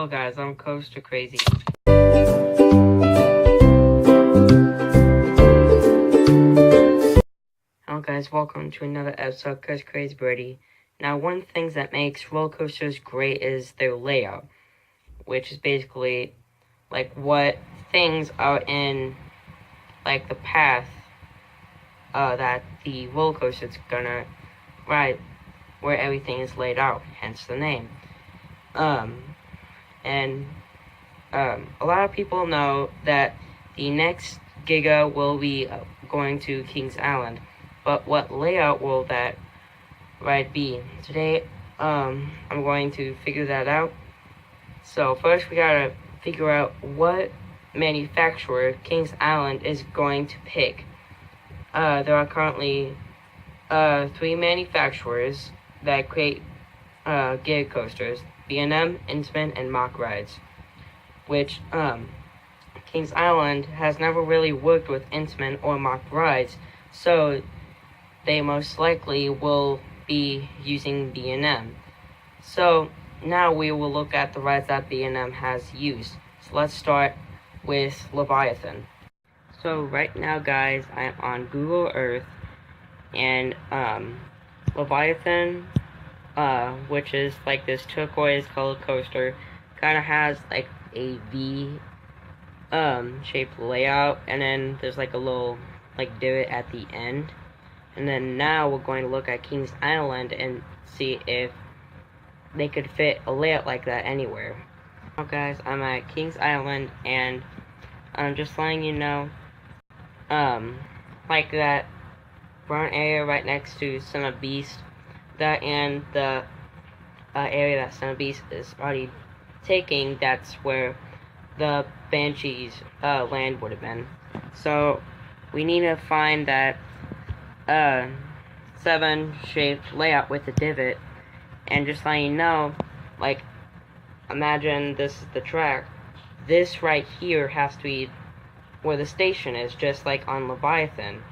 Hello guys, I'm Coaster Crazy. Hello guys, welcome to another episode of Coaster Crazy Birdie. Now, one of the things that makes roller coasters great is their layout, which is basically like what things are in like the path that the roller coaster is gonna ride, where everything is laid out, hence the name. A lot of people know that the next Giga will be going to Kings Island, but what layout will that ride be? Today, I'm going to figure that out. So first we gotta figure out what manufacturer Kings Island is going to pick. There are currently 3 manufacturers that create Giga coasters: B&M, Intamin, and Mock Rides. Which Kings Island has never really worked with Intamin or Mock Rides, so they most likely will be using B&M. So now we will look at the rides that B&M has used. So let's start with Leviathan. So right now, guys, I'm on Google Earth, and Leviathan, which is like this turquoise colored coaster, kind of has like a V shaped layout, and then there's like a little like divot at the end. And then now we're going to look at Kings Island and see if they could fit a layout like that anywhere. Now guys, I'm at Kings Island, and I'm just letting you know, like that brown area right next to Son of Beast, that and the area that Son of Beast is already taking, that's where the Banshee's land would have been. So we need to find that 7 shaped layout with the divot, and just letting you know, like, imagine this is the track. This right here has to be where the station is, just like on Leviathan.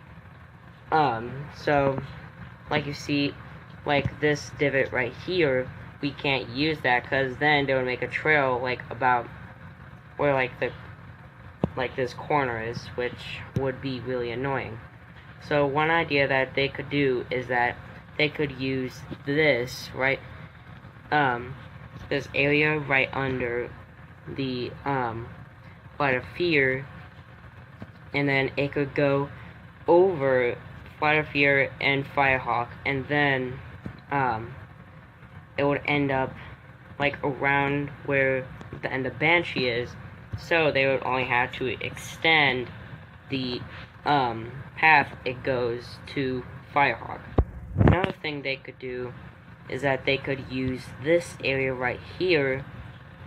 So like you see, like this divot right here, we can't use that because then they would make a trail like about where like this corner is, which would be really annoying. So one idea that they could do is that they could use this right this area right under the Flight of Fear, and then it could go over Flight of Fear and Firehawk, and then it would end up like around where the end of Banshee is, so they would only have to extend the path it goes to Firehawk. Another thing they could do is that they could use this area right here,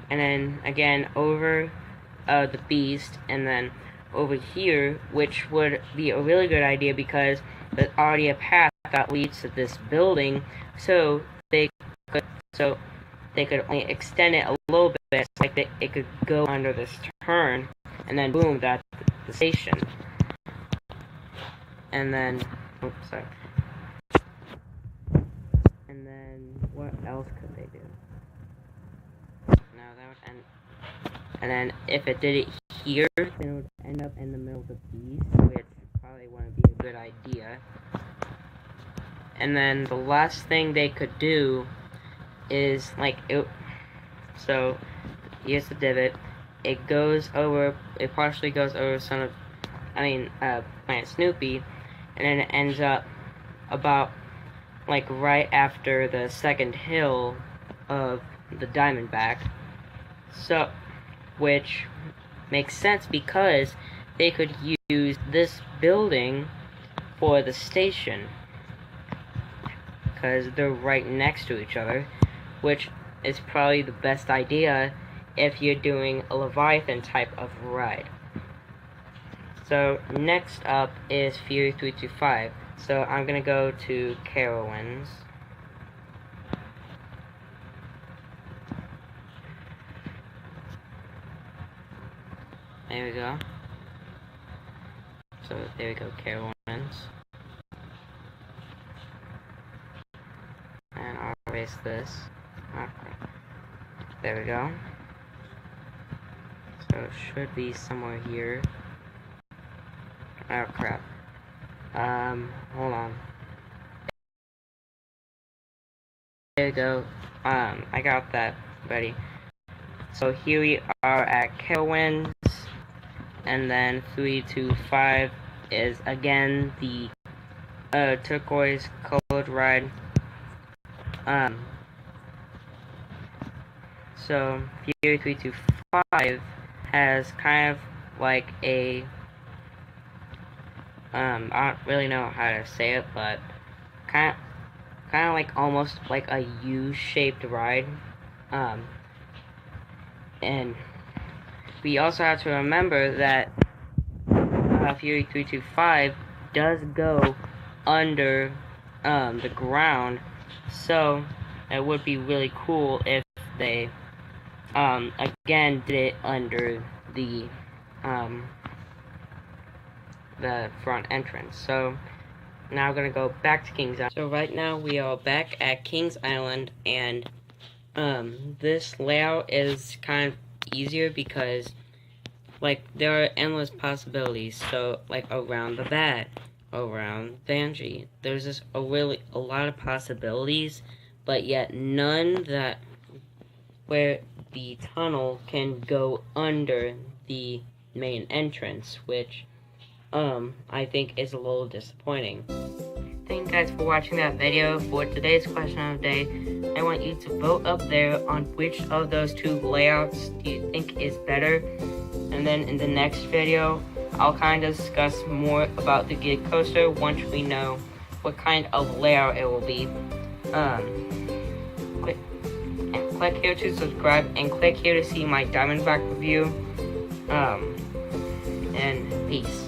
and then again over the Beast, and then over here, which would be a really good idea because there's already a path that leads to this building, so they could only extend it a little bit, like it could go under this turn, and then boom, that's the station. And then, oops, sorry. And then, what else could they do? No, that would end. And then, if it did it here, then it would end up in the middle of the Beast, which probably wouldn't be a good idea. And then, the last thing they could do is, like, so, here's the divot. It partially goes over Planet Snoopy, and then it ends up about, like, right after the second hill of the Diamondback. So, which makes sense because they could use this building for the station, because they're right next to each other, which is probably the best idea if you're doing a Leviathan type of ride. So next up is Fury 325. So I'm gonna go to Carowinds. There we go. So there we go, Carowinds. And I'll erase this. Okay. There we go. So it should be somewhere here. Oh crap. Hold on. There you go. I got that ready. So here we are at Carowinds, and then 325 is again the turquoise colored ride. So Fury 325 has kind of like a I don't really know how to say it, but kind of like almost like a U-shaped ride. And we also have to remember that Fury 325 does go under the ground, so it would be really cool if they again did it under the front entrance. So now we're gonna go back to Kings Island. So right now we are back at Kings Island, and this layout is kind of easier because like there are endless possibilities. So like around the bat, around Banshee, there's just a lot of possibilities, but yet none that where the tunnel can go under the main entrance, which I think is a little disappointing. Thank you guys for watching that video. For today's question of the day, I want you to vote up there on which of those two layouts do you think is better. And then in the next video, I'll kind of discuss more about the Giga coaster once we know what kind of layout it will be. Click here to subscribe, and click here to see my Diamondback review. And peace.